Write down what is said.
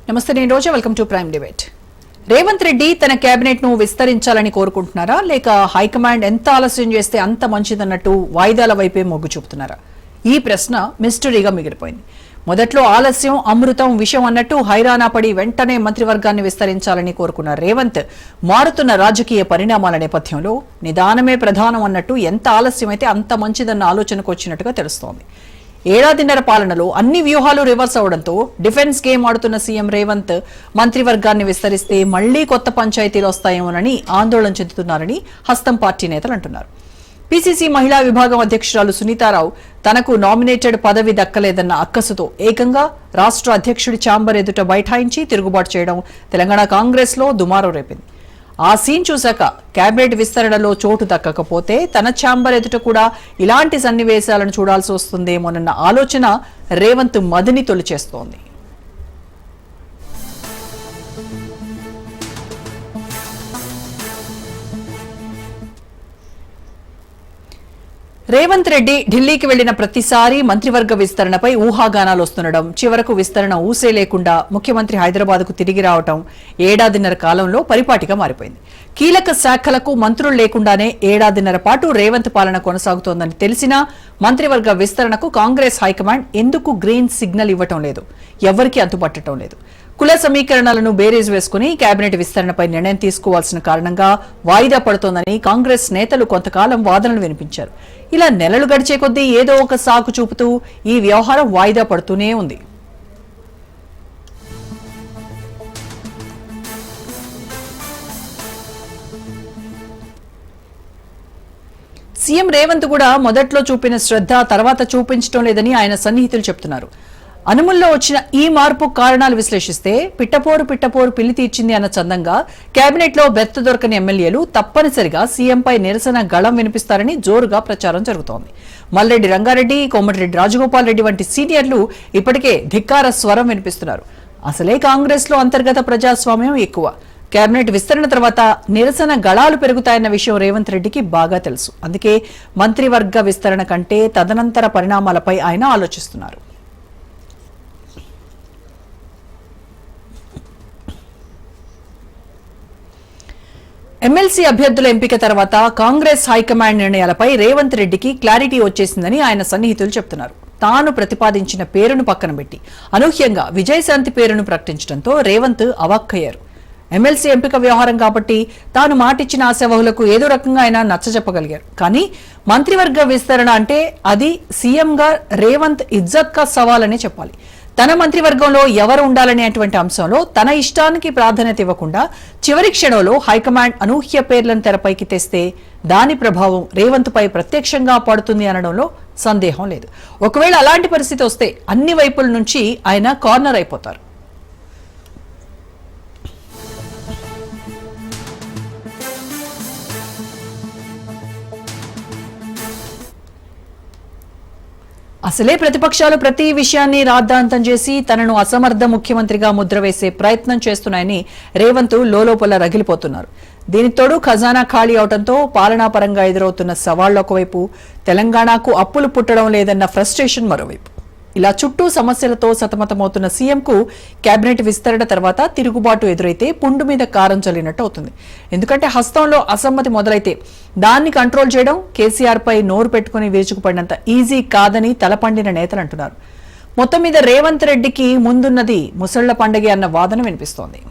నమస్తే, నేను Roja. Welcome to prime debate. Revanth Reddy తన కేబినెట్ ను విస్తరించాలని కోరుకుంటున్నారా, లేక హైకమాండ్ ఎంత ఆలస్యం చేస్తే అంత మంచిదన్నట్టు వాయిదాల వైపే మొగ్గు చూపుతున్నారా? ఈ ప్రశ్న మిస్టరీగా మిగిలిపోయింది. మొదట్లో ఆలస్యం అమృతం విషయం అన్నట్టు హైరానా పడి వెంటనే మంత్రివర్గాన్ని విస్తరించాలని కోరుకున్న రేవంత్ మారుతున్న రాజకీయ పరిణామాల నేపథ్యంలో నిదానమే ప్రధానం అన్నట్టు ఎంత ఆలస్యమైతే అంత మంచిదన్న ఆలోచనకు వచ్చినట్టుగా తెలుస్తోంది. ఏడాదిన్నర పాలనలో అన్ని వ్యూహాలు రివర్స్ అవడంతో డిఫెన్స్ గేమ్ ఆడుతున్న సీఎం రేవంత్ మంత్రివర్గాన్ని విస్తరిస్తే మళ్లీ కొత్త పంచాయతీలు వస్తాయేమోనని ఆందోళన చెందుతున్నారని హస్తం పార్టీ నేతలు అంటున్నారు. పీసీసీ మహిళా విభాగం అధ్యక్షురాలు సునీతారావు తనకు నామినేటెడ్ పదవి దక్కలేదన్న అక్కసుతో ఏకంగా రాష్ట్ర అధ్యక్షుడి ఛాంబర్ ఎదుట బైఠాయించి తిరుగుబాటు చేయడం తెలంగాణ కాంగ్రెస్ లో దుమారం రేపింది. ఆ సీన్ చూశాక కేబినెట్ విస్తరణలో చోటు దక్కకపోతే తన ఛాంబర్ ఎదుట కూడా ఇలాంటి సన్నివేశాలను చూడాల్సి వస్తుందేమోనన్న ఆలోచన రేవంత్ మదిని తొలిచేస్తోంది. రేవంత్ రెడ్డి ఢిల్లీకి వెళ్లిన ప్రతిసారి మంత్రివర్గ విస్తరణపై ఊహాగానాలు వస్తుండడం, చివరకు విస్తరణ ఊసే లేకుండా ముఖ్యమంత్రి హైదరాబాద్ కు తిరిగి రావడం ఏడాదిన్నర కాలంలో పరిపాటిగా మారిపోయింది. కీలక శాఖలకు మంత్రులు లేకుండానే ఏడాదిన్నర పాటు రేవంత్ పాలన కొనసాగుతోందని తెలిసినా మంత్రివర్గ విస్తరణకు కాంగ్రెస్ హైకమాండ్ ఎందుకు గ్రీన్ సిగ్నల్ ఇవ్వటం లేదు, ఎవరికీ అంతుపట్టడం లేదు. కుల సమీకరణాలను బేరీజ్ వేసుకుని కేబినెట్ విస్తరణపై నిర్ణయం తీసుకోవాల్సిన కారణంగా వాయిదా పడుతోందని కాంగ్రెస్ నేతలు కొంతకాలం వాదనలు వినిపించారు. ఇలా నెలలు గడిచే కొద్దీ ఏదో ఒక సాకు చూపుతూ ఈ వ్యవహారం వాయిదా పడుతూనే ఉంది. సీఎం రేవంత్ కూడా మొదట్లో చూపిన శ్రద్ధ తర్వాత చూపించడం లేదని ఆయన సన్నిహితులు చెప్తున్నారు. అనుముల్లో వచ్చిన ఈ మార్పు కారణాలు విశ్లేషిస్తే పిట్టపోరు పిల్లి తీర్చింది అన్న చందంగా కేబినెట్ లో బెత్త దొరకని ఎమ్మెల్యేలు తప్పనిసరిగా సీఎంపై నిరసన గళం వినిపిస్తారని జోరుగా ప్రచారం జరుగుతోంది. మల్రెడ్డి రంగారెడ్డి, కోమటిరెడ్డి రాజగోపాల్ రెడ్డి వంటి సీనియర్లు ఇప్పటికే ధిక్కార స్వరం వినిపిస్తున్నారు. అసలే కాంగ్రెస్ లో అంతర్గత ప్రజాస్వామ్యం ఎక్కువ. కేబినెట్ విస్తరణ తర్వాత నిరసన గళాలు పెరుగుతాయన్న విషయం రేవంత్ రెడ్డికి బాగా తెలుసు. అందుకే మంత్రివర్గ విస్తరణ కంటే తదనంతర పరిణామాలపై ఆయన ఆలోచిస్తున్నారు. ఎమ్మెల్సీ అభ్యర్థుల ఎంపిక తర్వాత కాంగ్రెస్ హైకమాండ్ నిర్ణయాలపై రేవంత్ రెడ్డికి క్లారిటీ వచ్చేసిందని ఆయన సన్నిహితులు చెప్తున్నారు. తాను ప్రతిపాదించిన పేరును పక్కన పెట్టి అనూహ్యంగా విజయశాంతి పేరును ప్రకటించడంతో రేవంత్ అవాక్కయ్యారు. ఎమ్మెల్సీ ఎంపిక వ్యవహారం కాబట్టి తాను మాటిచ్చిన ఆశావహులకు ఏదో రకంగా ఆయన నచ్చజెప్పగలిగారు. కానీ మంత్రివర్గ విస్తరణ అంటే అది సీఎంగా రేవంత్ ఇజ్జత్ కా సవాల్ అనే చెప్పాలి. తన మంత్రివర్గంలో ఎవరు ఉండాలనేటువంటి అంశంలో తన ఇష్టానికి ప్రాధాన్యత ఇవ్వకుండా చివరి క్షణంలో హైకమాండ్ అనూహ్య పేర్లను తెరపైకి తెస్తే దాని ప్రభావం రేవంత్ పై ప్రత్యక్షంగా పడుతుంది అనడంలో సందేహం లేదు. ఒకవేళ అలాంటి పరిస్థితి వస్తే అన్ని వైపుల నుంచి ఆయన కార్నర్ అయిపోతారు. అసలే ప్రతిపక్షాలు ప్రతి విషయాన్ని రాద్ధాంతం చేసి తనను అసమర్థ ముఖ్యమంత్రిగా ముద్ర వేసే ప్రయత్నం చేస్తున్నాయని రేవంత్ లోలోపల రగిలిపోతున్నారు. దీనితోడు ఖజానా ఖాళీ అవడంతో పాలనాపరంగా ఎదురవుతున్న సవాళ్లు ఒకవైపు, తెలంగాణకు అప్పులు పుట్టడం లేదన్న ఫ్రస్ట్రేషన్ మరోవైపు. ఇలా చుట్టూ సమస్యలతో సతమతమవుతున్న సీఎంకు కేబినెట్ విస్తరణ తర్వాత తిరుగుబాటు ఎదురైతే పుండు మీద కారం చల్లినట్టు అవుతుంది. ఎందుకంటే హస్తంలో అసమ్మతి మొదలైతే దాన్ని కంట్రోల్ చేయడం కేసీఆర్ పై నోరు పెట్టుకుని విరుచుకుపడినంత ఈజీ కాదని తలపండిన నేతలు అంటున్నారు. మొత్తం మీద రేవంత్ రెడ్డికి ముందున్నది ముసళ్ల పండగే అన్న వాదన వినిపిస్తోంది.